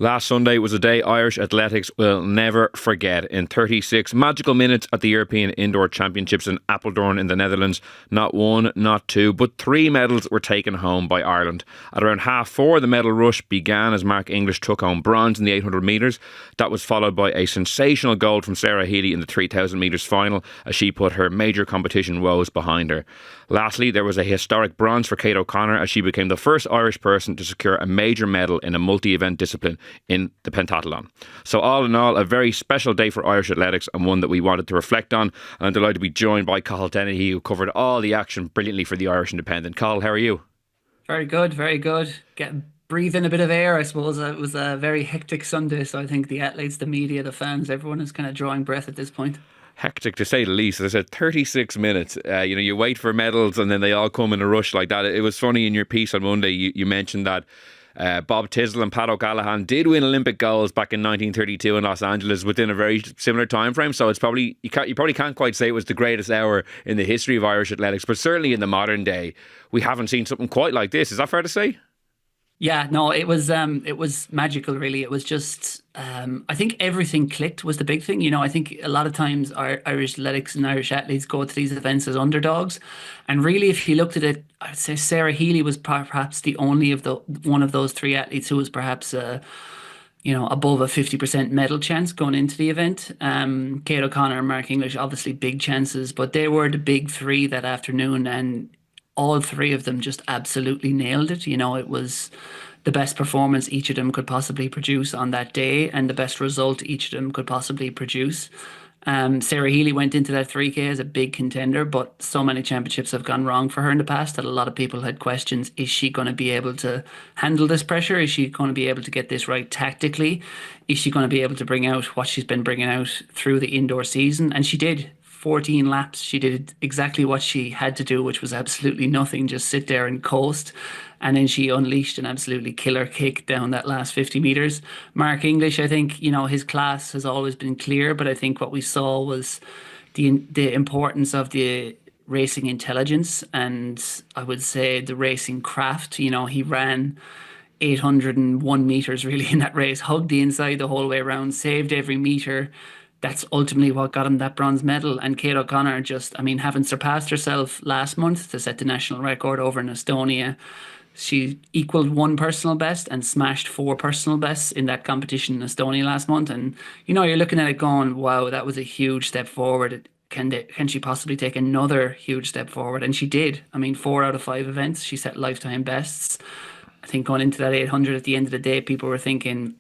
Last Sunday was a day Irish athletics will never forget. In 36 magical minutes at the European Indoor Championships in Apeldoorn in the Netherlands, not one, not two, but three medals were taken home by Ireland. At around half four, the medal rush began as Mark English took home bronze in the 800 metres. That was followed by a sensational gold from Sarah Healy in the 3000 metres final as she put her major competition woes behind her. Lastly, there was a historic bronze for Kate O'Connor as she became the first Irish person to secure a major medal in a multi-event discipline in the pentathlon. So all in all, a very special day for Irish athletics and one that we wanted to reflect on. And I'm delighted to be joined by Cathal Dennehy, who covered all the action brilliantly for the Irish Independent. Cathal, how are you? Very good, very good. Breathe in a bit of air, I suppose. It was a very hectic Sunday, so I think the athletes, the media, the fans, everyone is kind of drawing breath at this point. Hectic to say the least. As I said, 36 minutes. You wait for medals and then they all come in a rush like that. It was funny in your piece on Monday, you mentioned that Bob Tisdale and Pat O'Callaghan did win Olympic golds back in 1932 in Los Angeles within a very similar time frame. So it's probably you probably can't quite say it was the greatest hour in the history of Irish athletics, but certainly in the modern day, we haven't seen something quite like this. Is that fair to say? Yeah, no, it was magical really. It was just I think everything clicked was the big thing. I think a lot of times our Irish athletics and Irish athletes go to these events as underdogs. And really if you looked at it, I'd say Sarah Healy was perhaps the only of the one of those three athletes who was perhaps above a 50% medal chance going into the event. Kate O'Connor and Mark English, obviously big chances, but they were the big three that afternoon, and all three of them just absolutely nailed it. It was the best performance each of them could possibly produce on that day and the best result each of them could possibly produce. Sarah Healy went into that 3K as a big contender, but so many championships have gone wrong for her in the past that a lot of people had questions. Is she going to be able to handle this pressure? Is she going to be able to get this right tactically? Is she going to be able to bring out what she's been bringing out through the indoor season? And she did. 14 laps. She did exactly what she had to do, which was absolutely nothing, just sit there and coast. And then she unleashed an absolutely killer kick down that last 50 meters. Mark English, I think, his class has always been clear, but I think what we saw was the importance of the racing intelligence and I would say the racing craft. He ran 801 meters really in that race, hugged the inside the whole way around, saved every meter. That's ultimately what got him that bronze medal. And Kate O'Connor just, I mean, having surpassed herself last month to set the national record over in Estonia, she equaled one personal best and smashed four personal bests in that competition in Estonia last month. And you're looking at it going, wow, that was a huge step forward. Can she possibly take another huge step forward? And she did. I mean, 4 out of 5 events, she set lifetime bests. I think going into that 800 at the end of the day, people were thinking,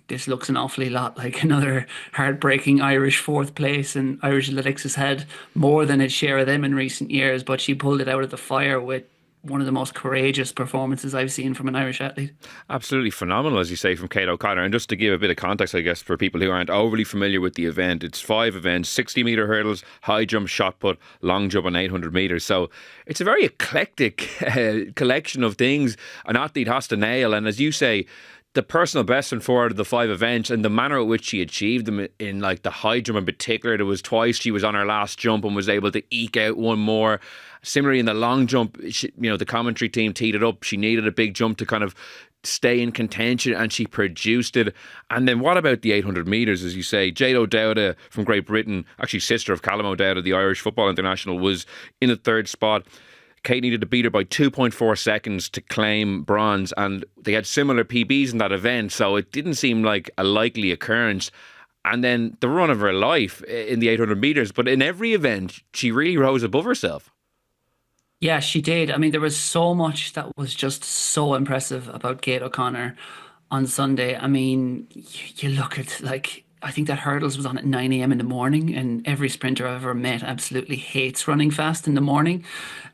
this looks an awfully lot like another heartbreaking Irish fourth place. And Irish athletics has had more than its share of them in recent years, but she pulled it out of the fire with one of the most courageous performances I've seen from an Irish athlete. Absolutely phenomenal, as you say, from Kate O'Connor. And just to give a bit of context, I guess, for people who aren't overly familiar with the event, it's 5 events: 60-metre hurdles, high jump, shot put, long jump, and 800 metres. So it's a very eclectic collection of things an athlete has to nail. And as you say, the personal best in 4 out of the 5 events and the manner in which she achieved them in like the high jump in particular. There was twice she was on her last jump and was able to eke out one more. Similarly in the long jump, the commentary team teed it up. She needed a big jump to kind of stay in contention and she produced it. And then what about the 800 metres, as you say? Jade O'Dowda from Great Britain, actually sister of Callum O'Dowda, the Irish football international, was in the third spot. Kate needed to beat her by 2.4 seconds to claim bronze, and they had similar PBs in that event, so it didn't seem like a likely occurrence. And then the run of her life in the 800 metres, but in every event, she really rose above herself. Yeah, she did. I mean, there was so much that was just so impressive about Kate O'Connor on Sunday. I mean, you look at like I think that hurdles was on at 9 a.m. in the morning, and every sprinter I've ever met absolutely hates running fast in the morning.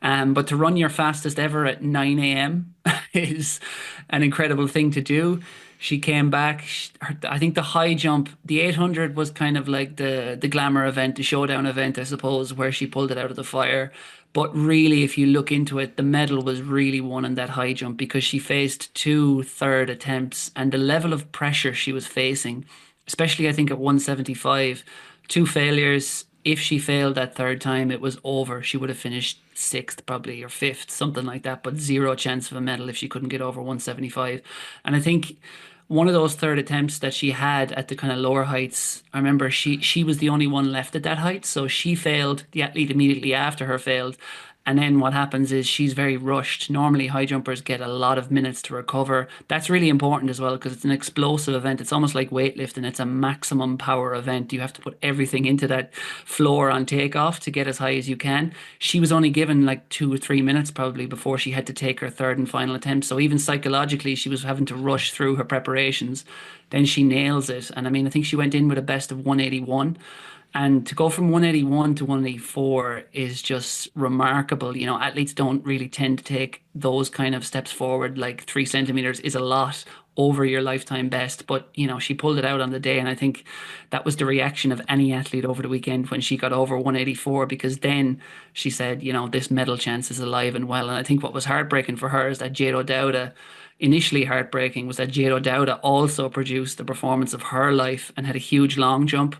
But to run your fastest ever at 9 a.m. is an incredible thing to do. She came back. I think the high jump, the 800 was kind of like the glamour event, the showdown event, I suppose, where she pulled it out of the fire. But really, if you look into it, the medal was really won in that high jump because she faced two third attempts and the level of pressure she was facing, especially I think at 175, two failures. If she failed that third time, it was over. She would have finished sixth probably or fifth, something like that, but zero chance of a medal if she couldn't get over 175. And I think one of those third attempts that she had at the kind of lower heights, I remember she was the only one left at that height, so she failed. The athlete immediately after her failed. And then what happens is she's very rushed. Normally, high jumpers get a lot of minutes to recover. That's really important as well because it's an explosive event. It's almost like weightlifting. It's a maximum power event. You have to put everything into that floor on takeoff to get as high as you can. She was only given like 2 or 3 minutes probably before she had to take her third and final attempt. So even psychologically, she was having to rush through her preparations. Then she nails it. And I mean, I think she went in with a best of 181. And to go from 181 to 184 is just remarkable. You know, athletes don't really tend to take those kind of steps forward. Like 3 centimeters is a lot over your lifetime best. But, you know, she pulled it out on the day. And I think that was the reaction of any athlete over the weekend when she got over 184, because then she said, you know, this medal chance is alive and well. And I think what was heartbreaking for her is that Jado Dowda, initially heartbreaking, was that Jado Dowda also produced the performance of her life and had a huge long jump,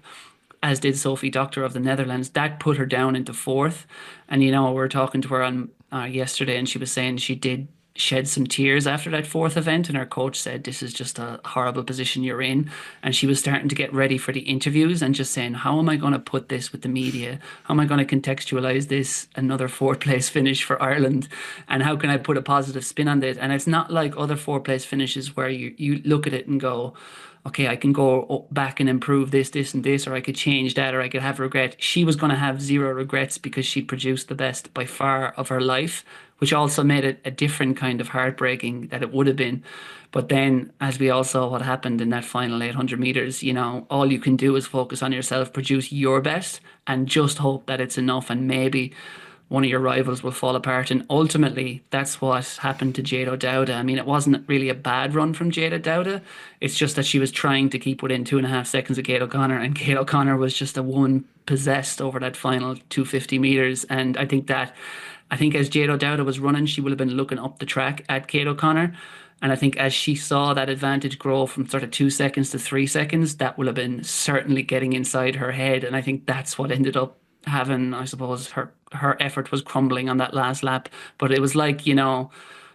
as did Sophie Doctor of the Netherlands. That put her down into fourth. And, you know, we were talking to her on yesterday, and she was saying she did shed some tears after that fourth event. And her coach said, this is just a horrible position you're in. And she was starting to get ready for the interviews and just saying, how am I going to put this with the media? How am I going to contextualize this, another fourth place finish for Ireland? And how can I put a positive spin on it? And it's not like other fourth place finishes where you look at it and go, okay, I can go back and improve this, this, and this, or I could change that, or I could have regret. She was going to have zero regrets because she produced the best by far of her life, which also made it a different kind of heartbreaking that it would have been. But then, as we all saw what happened in that final 800 meters, you know, all you can do is focus on yourself, produce your best, and just hope that it's enough. And maybe one of your rivals will fall apart. And ultimately, that's what happened to Jado Dowda. I mean, it wasn't really a bad run from Jado Dowda. It's just that she was trying to keep within 2.5 seconds of Kate O'Connor, and Kate O'Connor was just a woman possessed over that final 250 meters. And I think as Jado Dowda was running, she would have been looking up the track at Kate O'Connor. And I think as she saw that advantage grow from sort of 2 seconds to 3 seconds, that will have been certainly getting inside her head. And I think that's what ended up having, I suppose, her effort was crumbling on that last lap. But it was like, you know,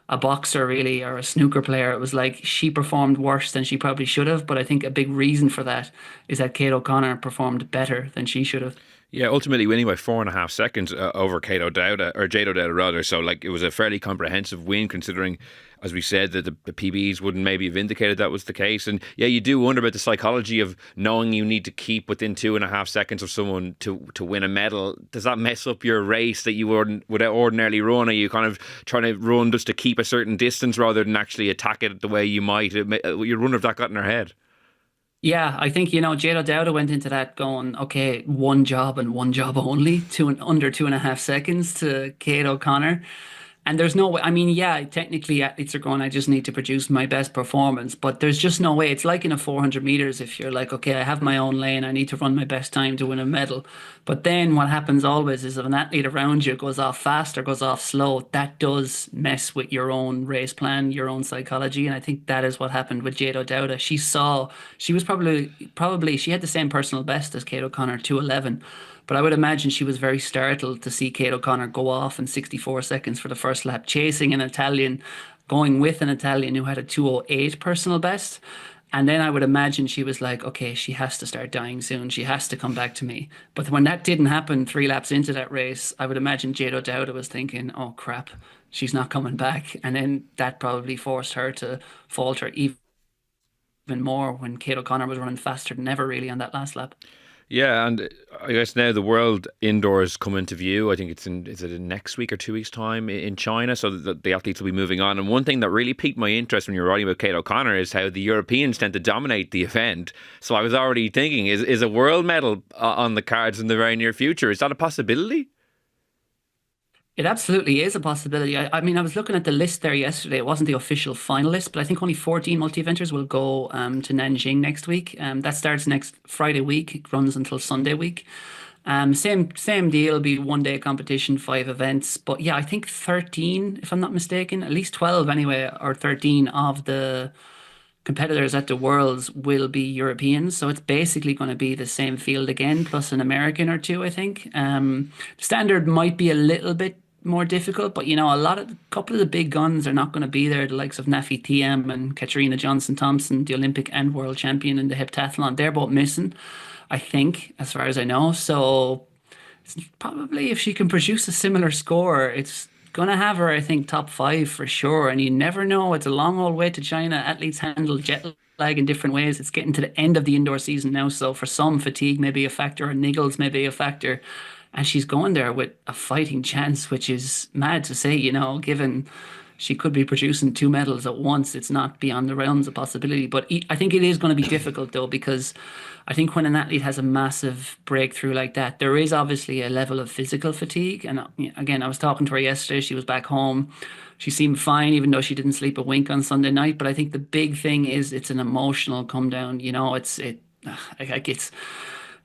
a boxer really, or a snooker player. It was like she performed worse than she probably should have. But I think a big reason for that is that Kate O'Connor performed better than she should have. Yeah, ultimately winning by 4.5 seconds over Cato Dowda, or Jado Dowda rather. So, like, it was a fairly comprehensive win, considering, as we said, that the PBs wouldn't maybe have indicated that was the case. And yeah, you do wonder about the psychology of knowing you need to keep within 2.5 seconds of someone to win a medal. Does that mess up your race that you would ordinarily run? Are you kind of trying to run just to keep a certain distance rather than actually attack it the way you might? You wonder if that got in her head. Yeah, I think, you know, Jado Dowda went into that going, okay, one job and one job only, under 2.5 seconds to Kate O'Connor. And there's no way, I mean, yeah, technically athletes are going, I just need to produce my best performance, but there's just no way. It's like in a 400 meters, if you're like, okay, I have my own lane, I need to run my best time to win a medal. But then what happens always is if an athlete around you goes off fast or goes off slow, that does mess with your own race plan, your own psychology. And I think that is what happened with Jado Dowda. She saw, she was probably, she had the same personal best as Kate O'Connor, 211. But I would imagine she was very startled to see Kate O'Connor go off in 64 seconds for the first lap, chasing an Italian, going with an Italian who had a 208 personal best. And then I would imagine she was like, okay, she has to start dying soon. She has to come back to me. But when that didn't happen 3 laps into that race, I would imagine Jado Dowda was thinking, oh crap, she's not coming back. And then that probably forced her to falter even more when Kate O'Connor was running faster than ever really on that last lap. Yeah, and I guess now the World Indoors come into view. I think is it in next week or 2 weeks' time in China, so that the athletes will be moving on. And one thing that really piqued my interest when you were writing about Kate O'Connor is how the Europeans tend to dominate the event. So I was already thinking, is a world medal on the cards in the very near future? Is that a possibility? It absolutely is a possibility. I mean, I was looking at the list there yesterday. It wasn't the official final list, but I think only 14 multi-eventers will go to Nanjing next week. That starts next Friday week. It runs until Sunday week. Same deal. It'll be 1 day competition, 5 events. But yeah, I think 13, if I'm not mistaken, at least 12 anyway, or 13 of the competitors at the Worlds will be Europeans. So it's basically going to be the same field again, plus an American or two, I think. Standard might be a little bit more difficult. But a couple of the big guns are not going to be there. The likes of Nafi TM and Katarina Johnson Thompson, the Olympic and world champion in the heptathlon, they're both missing, I think, as far as I know. So probably if she can produce a similar score, it's gonna have her, I think, top five for sure. And you never know. It's a long old way to China. Athletes handle jet lag in different ways. It's getting to the end of the indoor season now, so for some, fatigue may be a factor, or niggles may be a factor. And she's going there with a fighting chance, which is mad to say, given she could be producing two medals at once. It's not beyond the realms of possibility. But I think it is going to be difficult though, because I think when an athlete has a massive breakthrough like that, there is obviously a level of physical fatigue. And again, I was talking to her yesterday. She was back home. She seemed fine, even though she didn't sleep a wink on Sunday night. But I think the big thing is it's an emotional come down. Like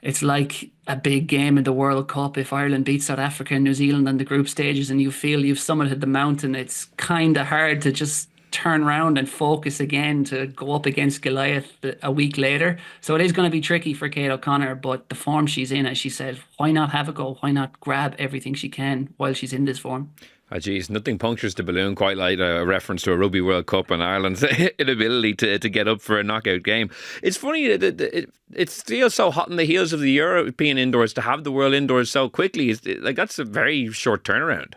it's like a big game in the World Cup. If Ireland beats South Africa and New Zealand on the group stages and you feel you've summited the mountain, it's kind of hard to just turn around and focus again to go up against Goliath a week later. So it is going to be tricky for Kate O'Connor, but the form she's in, as she said, why not have a go? Why not grab everything she can while she's in this form? Ah, geez, nothing punctures the balloon quite like a reference to a Rugby World Cup and Ireland's inability to get up for a knockout game. It's funny that it feels so hot on the heels of the European indoors to have the World Indoors so quickly. Like that's a very short turnaround.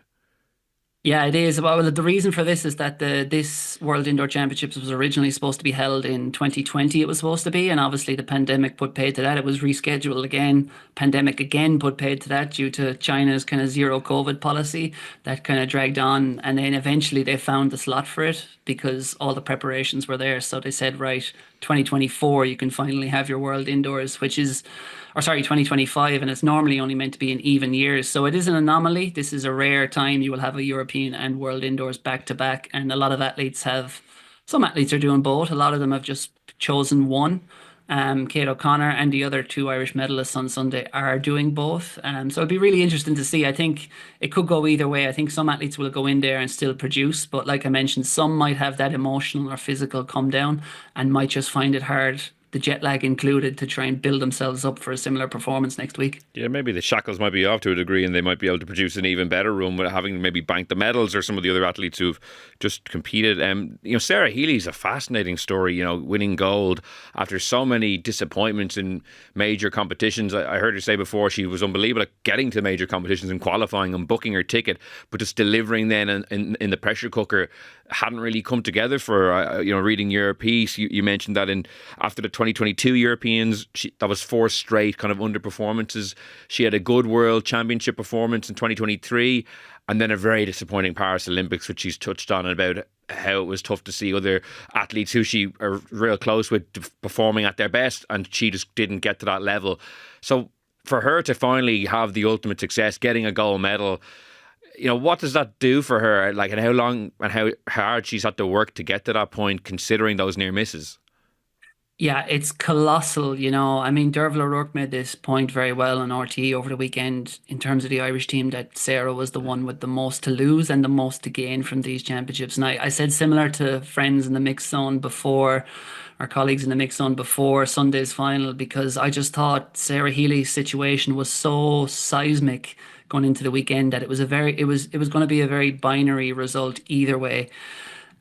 Yeah, it is. Well, the reason for this is that this World Indoor Championships was originally supposed to be held in 2020. It was supposed to be, and obviously the pandemic put paid to that. It was rescheduled again. Pandemic again put paid to that due to China's kind of zero COVID policy that kind of dragged on, and then eventually they found the slot for it because all the preparations were there. So they said, right, 2024, you can finally have your World Indoors, which is, or sorry, 2025, and it's normally only meant to be in even years. So it is an anomaly. This is a rare time you will have a European and World Indoors back to back. And a lot of athletes some athletes are doing both. A lot of them have just chosen one. Kate O'Connor and the other two Irish medalists on Sunday are doing both. So it'd be really interesting to see. I think it could go either way. I think some athletes will go in there and still produce, but like I mentioned, some might have that emotional or physical come down and might just find it hard, the jet lag included, to try and build themselves up for a similar performance next week. Yeah, maybe the shackles might be off to a degree and they might be able to produce an even better run with having maybe banked the medals or some of the other athletes who've just competed. Sarah Healy's a fascinating story, winning gold after so many disappointments in major competitions. I heard her say before she was unbelievable at getting to major competitions and qualifying and booking her ticket, but just delivering then in the pressure cooker hadn't really come together for her. Reading your piece, you mentioned that after the 2022 Europeans, that was four straight kind of underperformances. She had a good World Championship performance in 2023 and then a very disappointing Paris Olympics, which she's touched on about how it was tough to see other athletes who she are real close with performing at their best and she just didn't get to that level. So for her to finally have the ultimate success, getting a gold medal, what does that do for her? Like, and how long and how hard she's had to work to get to that point, considering those near misses? Yeah, it's colossal, I mean, Derval O'Rourke made this point very well on RTE over the weekend in terms of the Irish team, that Sarah was the one with the most to lose and the most to gain from these championships. And I said similar to friends in the mixed zone before, our colleagues in the mixed zone before Sunday's final, because I just thought Sarah Healy's situation was so seismic going into the weekend that it was going to be a very binary result either way.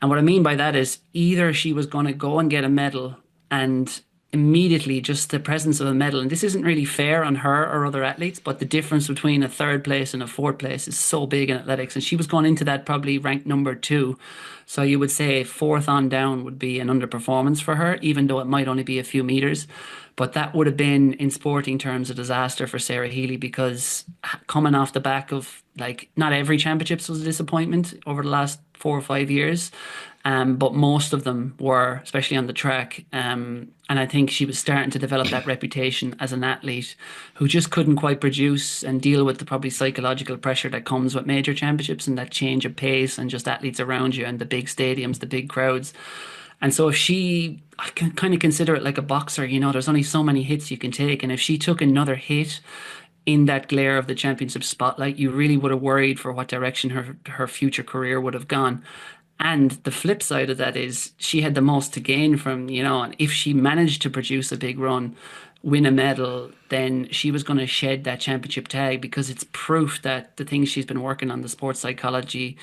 And what I mean by that is either she was going to go and get a medal, and immediately just the presence of a medal, and this isn't really fair on her or other athletes, but the difference between a third place and a fourth place is so big in athletics, and she was going into that probably ranked number two. So you would say fourth on down would be an underperformance for her, even though it might only be a few meters. But that would have been, in sporting terms, a disaster for Sarah Healy, because coming off the back of, like, not every championships was a disappointment over the last 4 or 5 years. But most of them were, especially on the track. And I think she was starting to develop that reputation as an athlete who just couldn't quite produce and deal with the probably psychological pressure that comes with major championships and that change of pace and just athletes around you and the big stadiums, the big crowds. And so I can kind of consider it like a boxer, there's only so many hits you can take. And if she took another hit in that glare of the championship spotlight, you really would have worried for what direction her future career would have gone. And the flip side of that is she had the most to gain from, and if she managed to produce a big run, win a medal, then she was going to shed that championship tag because it's proof that the things she's been working on, the sports psychology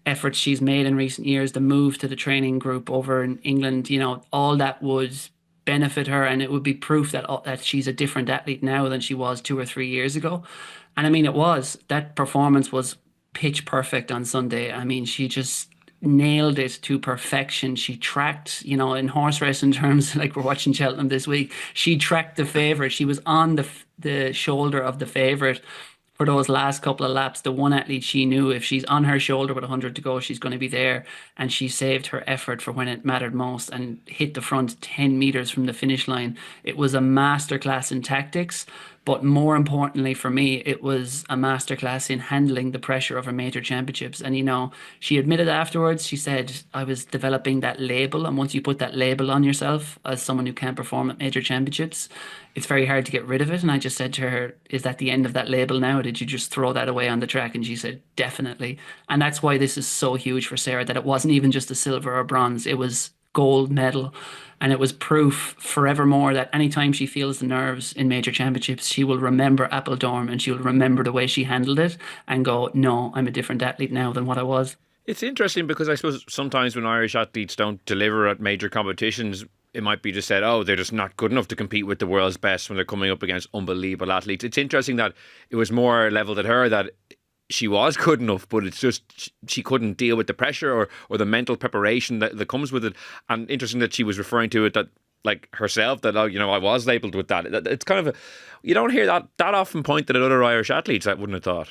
efforts she's made in recent years, the move to the training group over in England, all that would benefit her, and it would be proof that she's a different athlete now than she was 2 or 3 years ago. And I mean, that performance was pitch perfect on Sunday. I mean, she just nailed it to perfection. She tracked, in horse racing terms, like we're watching Cheltenham this week, she tracked the favorite. She was on the shoulder of the favorite for those last couple of laps. The one athlete she knew if she's on her shoulder with 100 to go, she's going to be there. And she saved her effort for when it mattered most and hit the front 10 meters from the finish line. It was a masterclass in tactics. But more importantly for me, it was a masterclass in handling the pressure of her major championships. And, she admitted afterwards, she said, I was developing that label. And once you put that label on yourself as someone who can't perform at major championships, it's very hard to get rid of it. And I just said to her, is that the end of that label now? Or did you just throw that away on the track? And she said, definitely. And that's why this is so huge for Sarah, that it wasn't even just a silver or bronze. It was gold medal. And it was proof forevermore that anytime she feels the nerves in major championships, she will remember Appledorn and she will remember the way she handled it and go, no, I'm a different athlete now than what I was. It's interesting because I suppose sometimes when Irish athletes don't deliver at major competitions, it might be just said, oh, they're just not good enough to compete with the world's best when they're coming up against unbelievable athletes. It's interesting that it was more leveled at her that she was good enough, but it's just she couldn't deal with the pressure or the mental preparation that comes with it. And interesting that she was referring to it that like herself that, oh, I was labelled with that. It's kind of you don't hear that often pointed at other Irish athletes. I wouldn't have thought.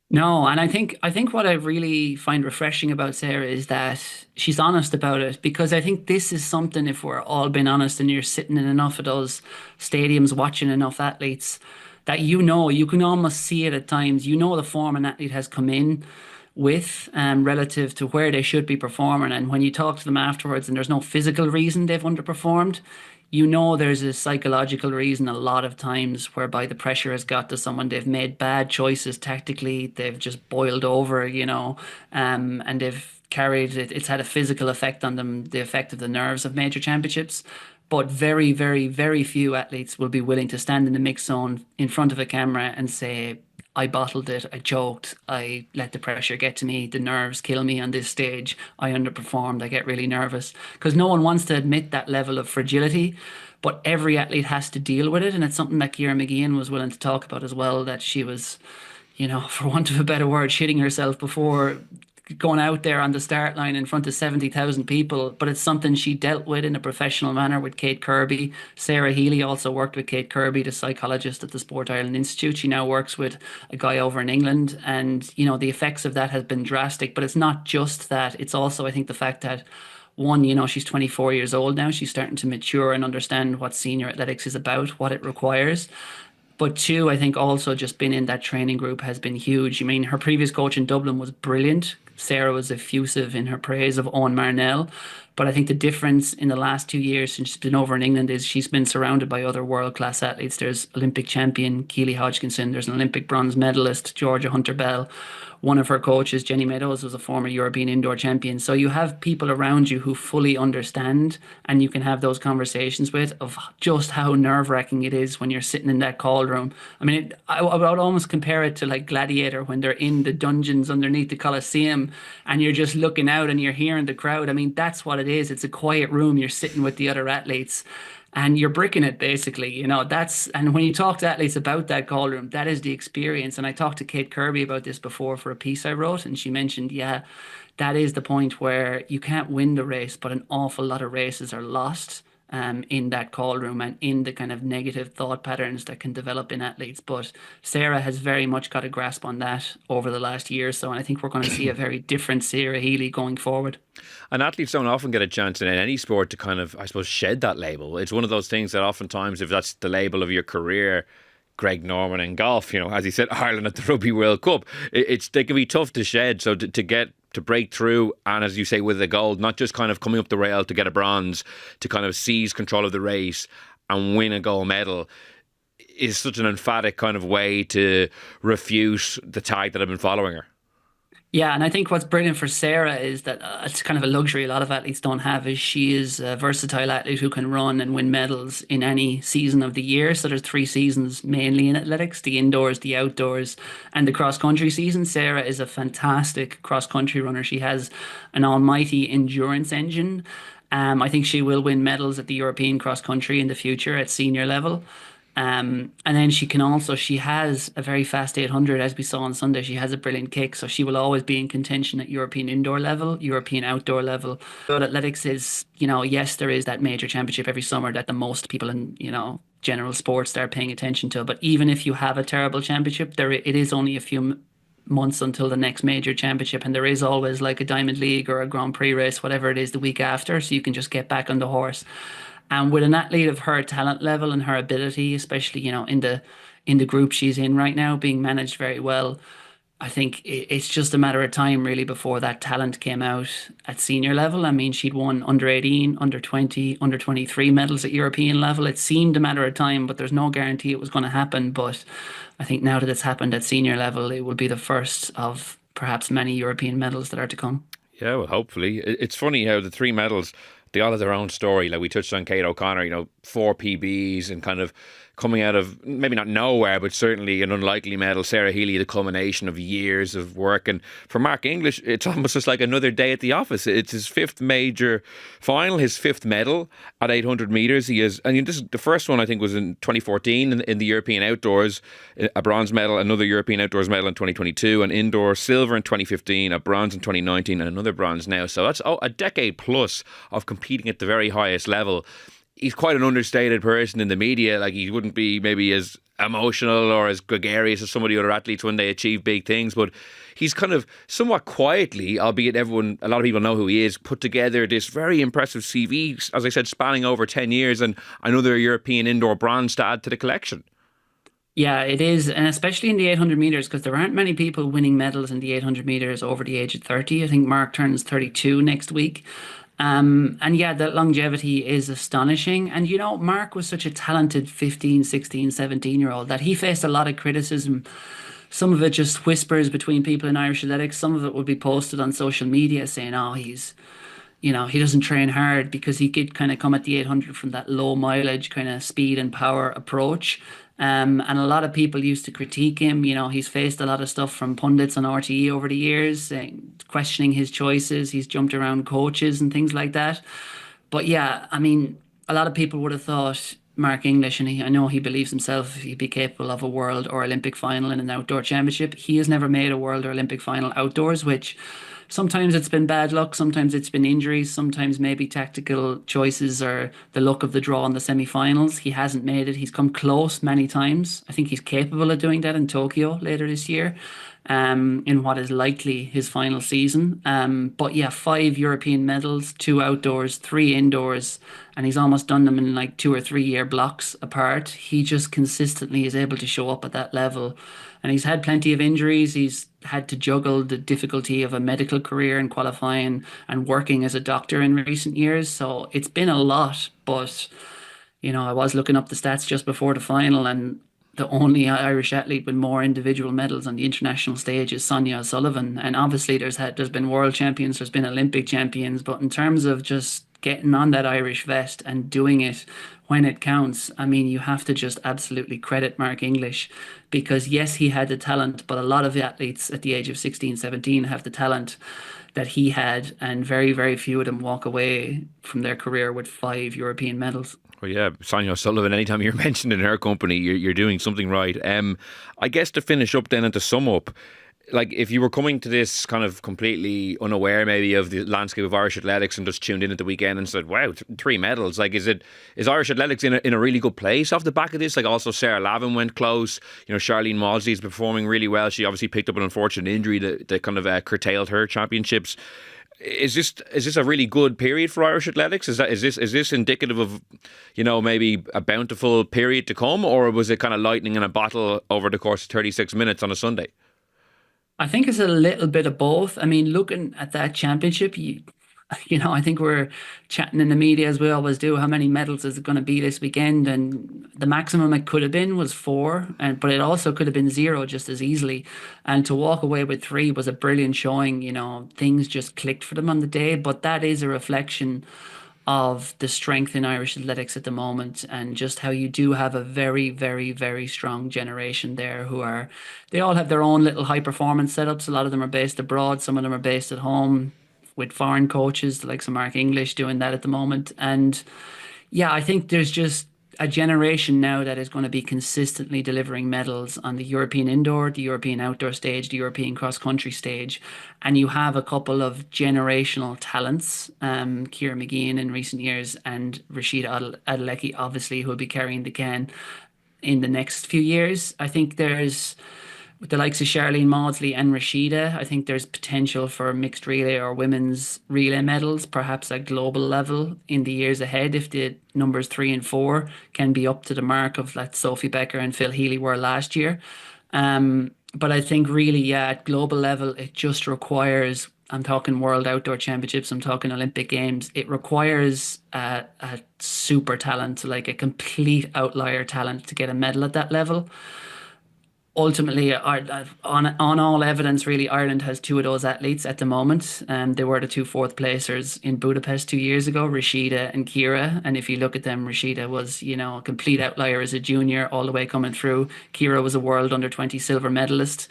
No, and I think what I really find refreshing about Sarah is that she's honest about it, because I think this is something, if we're all being honest and you're sitting in enough of those stadiums watching enough athletes, that you can almost see it at times. The form an athlete has come in with relative to where they should be performing. And when you talk to them afterwards and there's no physical reason they've underperformed, there's a psychological reason a lot of times whereby the pressure has got to someone. They've made bad choices tactically. They've just boiled over, and they've carried it. It's had a physical effect on them, the effect of the nerves of major championships. But very, very, very few athletes will be willing to stand in the mix zone in front of a camera and say, I bottled it, I choked, I let the pressure get to me, the nerves kill me on this stage, I underperformed, I get really nervous. Because no one wants to admit that level of fragility, but every athlete has to deal with it. And it's something that Ciara McGeehan was willing to talk about as well, that she was, for want of a better word, shitting herself before going out there on the start line in front of 70,000 people, but it's something she dealt with in a professional manner with Kate Kirby. Sarah Healy also worked with Kate Kirby, the psychologist at the Sport Ireland Institute. She now works with a guy over in England, and the effects of that has been drastic. But it's not just that; it's also, I think, the fact that one, she's 24 years old now. She's starting to mature and understand what senior athletics is about, what it requires. But two, I think also just being in that training group has been huge. I mean, her previous coach in Dublin was brilliant. Sarah was effusive in her praise of Owen Marnell. But I think the difference in the last 2 years since she's been over in England is she's been surrounded by other world-class athletes. There's Olympic champion Keely Hodgkinson. There's an Olympic bronze medalist, Georgia Hunter-Bell. One of her coaches, Jenny Meadows, was a former European indoor champion. So you have people around you who fully understand, and you can have those conversations with, of just how nerve-wracking it is when you're sitting in that call room. I mean, I would almost compare it to like Gladiator when they're in the dungeons underneath the Colosseum and you're just looking out and you're hearing the crowd. I mean, that's what it is. It's a quiet room. You're sitting with the other athletes and you're bricking it basically. And when you talk to athletes about that call room, that is the experience. And I talked to Kate Kirby about this before for a piece I wrote, and she mentioned, yeah, that is the point where you can't win the race, but an awful lot of races are lost in that call room and in the kind of negative thought patterns that can develop in athletes. But Sarah has very much got a grasp on that over the last year or so, and I think we're going to see a very different Sarah Healy going forward. And athletes don't often get a chance in any sport to kind of, I suppose, shed that label. It's one of those things that oftentimes, if that's the label of your career, Greg Norman in golf, as he said, Ireland at the Rugby World Cup, they can be tough to shed. So to break through, and as you say, with the gold, not just kind of coming up the rail to get a bronze, to kind of seize control of the race and win a gold medal, is such an emphatic kind of way to refute the tag that have been following her. Yeah, and I think what's brilliant for Sarah is that it's kind of a luxury a lot of athletes don't have is she is a versatile athlete who can run and win medals in any season of the year. So there's three seasons mainly in athletics, the indoors, the outdoors, and the cross country season. Sarah is a fantastic cross country runner. She has an almighty endurance engine. I think she will win medals at the European cross country in the future at senior level. And then she has a very fast 800, as we saw on Sunday. She has a brilliant kick, so she will always be in contention at European indoor level, European outdoor level. But athletics is, yes, there is that major championship every summer that the most people in, general sports start paying attention to. But even if you have a terrible championship, it is only a few months until the next major championship, and there is always like a Diamond League or a Grand Prix race, whatever it is, the week after, so you can just get back on the horse. And with an athlete of her talent level and her ability, especially, in the group she's in right now, being managed very well, I think it's just a matter of time really before that talent came out at senior level. I mean, she'd won under 18, under 20, under 23 medals at European level. It seemed a matter of time, but there's no guarantee it was going to happen. But I think now that it's happened at senior level, it will be the first of perhaps many European medals that are to come. Yeah, well, hopefully. It's funny how the three medals, they all have their own story. Like we touched on Kate O'Connor, four PBs and kind of coming out of maybe not nowhere, but certainly an unlikely medal. Sarah Healy, the culmination of years of work. And for Mark English, it's almost just like another day at the office. It's his fifth major final, his fifth medal at 800 metres. He is, and this is the first one I think was in 2014 in the European Outdoors, a bronze medal, another European Outdoors medal in 2022, an indoor silver in 2015, a bronze in 2019, and another bronze now. So that's a decade plus of competing at the very highest level. He's quite an understated person in the media. Like he wouldn't be maybe as emotional or as gregarious as some of the other athletes when they achieve big things, but he's kind of somewhat quietly, albeit a lot of people know who he is, put together this very impressive CV, as I said, spanning over 10 years and another European indoor bronze to add to the collection. Yeah, it is. And especially in the 800 meters, because there aren't many people winning medals in the 800 meters over the age of 30. I think Mark turns 32 next week. And yeah, the longevity is astonishing. And Mark was such a talented 15, 16, 17-year-old that he faced a lot of criticism. Some of it just whispers between people in Irish athletics. Some of it would be posted on social media saying, oh, he doesn't train hard because he could kind of come at the 800 from that low mileage kind of speed and power approach. And a lot of people used to critique him. He's faced a lot of stuff from pundits on RTE over the years, questioning his choices. He's jumped around coaches and things like that. But yeah, I mean, a lot of people would have thought Mark English, and I know he believes himself, he'd be capable of a world or Olympic final in an outdoor championship. He has never made a world or Olympic final outdoors, which sometimes it's been bad luck, sometimes it's been injuries, sometimes maybe tactical choices or the luck of the draw in the semi-finals. He hasn't made it. He's come close many times. I think he's capable of doing that in Tokyo later this year, in what is likely his final season. But yeah, five European medals, two outdoors, three indoors, and he's almost done them in like 2 or 3 year blocks apart. He just consistently is able to show up at that level. And he's had plenty of injuries. He's had to juggle the difficulty of a medical career and qualifying and working as a doctor in recent years. So it's been a lot, but I was looking up the stats just before the final, and the only Irish athlete with more individual medals on the international stage is Sonia O'Sullivan. And obviously there's been world champions, there's been Olympic champions, but in terms of just getting on that Irish vest and doing it when it counts, I mean, you have to just absolutely credit Mark English because yes, he had the talent, but a lot of the athletes at the age of 16, 17 have the talent that he had, and very, very few of them walk away from their career with five European medals. Well, yeah, Sonia O'Sullivan, anytime you're mentioned in her company, you're doing something right. I guess to finish up then and to sum up, like if you were coming to this kind of completely unaware maybe of the landscape of Irish athletics and just tuned in at the weekend and said, wow, three medals, like is Irish athletics in a really good place off the back of this? Like also Sarah Lavin went close, Charlene Maudsley is performing really well. She obviously picked up an unfortunate injury that kind of curtailed her championships. Is this a really good period for Irish athletics? Is this indicative of maybe a bountiful period to come, or was it kind of lightning in a bottle over the course of 36 minutes on a Sunday? I think it's a little bit of both. I mean, looking at that championship, I think we're chatting in the media as we always do. How many medals is it going to be this weekend? And The maximum it could have been was four, and but it also could have been zero just as easily. And to walk away with three was a brilliant showing. Things just clicked for them on the day. But that is a reflection of the strength in Irish athletics at the moment, and just how you do have a very, very, very strong generation there they all have their own little high performance setups. A lot of them are based abroad, some of them are based at home with foreign coaches, like some Mark English doing that at the moment. And yeah, I think there's just a generation now that is going to be consistently delivering medals on the European indoor, the European outdoor stage, the European cross country stage. And you have a couple of generational talents, Ciara McGeehan in recent years and Rashida Adeleke, obviously, who will be carrying the can in the next few years. I think there's with the likes of Charlene Maudsley and Rashida, I think there's potential for mixed relay or women's relay medals, perhaps at global level in the years ahead, if the numbers three and four can be up to the mark of that Sophie Becker and Phil Healy were last year. But I think really, yeah, at global level, it just requires, I'm talking World Outdoor Championships, I'm talking Olympic Games, it requires a super talent, like a complete outlier talent to get a medal at that level. Ultimately, on all evidence, really, Ireland has two of those athletes at the moment. They were the two fourth placers in Budapest 2 years ago, Rashida and Ciara. And if you look at them, Rashida was, a complete outlier as a junior all the way coming through. Ciara was a world under 20 silver medalist.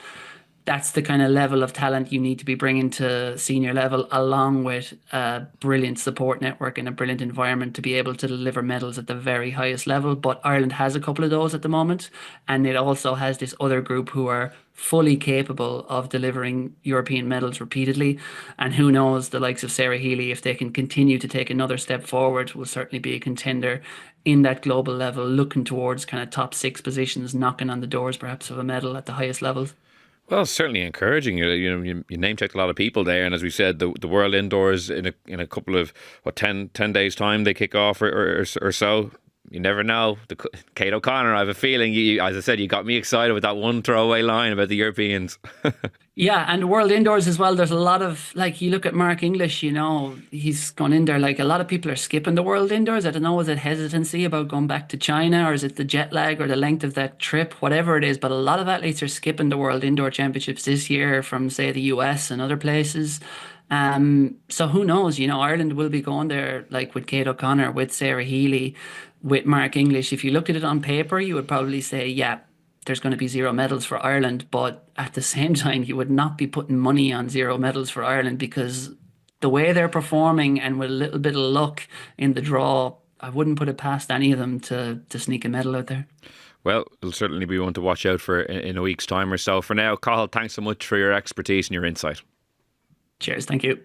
That's the kind of level of talent you need to be bringing to senior level, along with a brilliant support network and a brilliant environment to be able to deliver medals at the very highest level. But Ireland has a couple of those at the moment, and it also has this other group who are fully capable of delivering European medals repeatedly. And who knows, the likes of Sarah Healy, if they can continue to take another step forward, will certainly be a contender in that global level, looking towards kind of top six positions, knocking on the doors perhaps of a medal at the highest levels. Well, it's certainly encouraging. You name checked a lot of people there, and as we said, the World Indoors in a couple of 10 days time they kick off or so. You never know. Kate O'Connor, I have a feeling as I said, you got me excited with that one throwaway line about the Europeans. Yeah, and World Indoors as well. There's a lot of, like, you look at Mark English, he's gone in there. Like, a lot of people are skipping the World Indoors. I don't know, is it hesitancy about going back to China, or is it the jet lag or the length of that trip, whatever it is. But a lot of athletes are skipping the World Indoor Championships this year from, say, the US and other places. So who knows? Ireland will be going there, like with Kate O'Connor, with Sarah Healy, with Mark English. If you looked at it on paper, you would probably say, yeah, there's going to be zero medals for Ireland. But at the same time, you would not be putting money on zero medals for Ireland, because the way they're performing and with a little bit of luck in the draw, I wouldn't put it past any of them to sneak a medal out there. Well, it'll certainly be one to watch out for in a week's time or so. For now, Cathal, thanks so much for your expertise and your insight. Cheers. Thank you.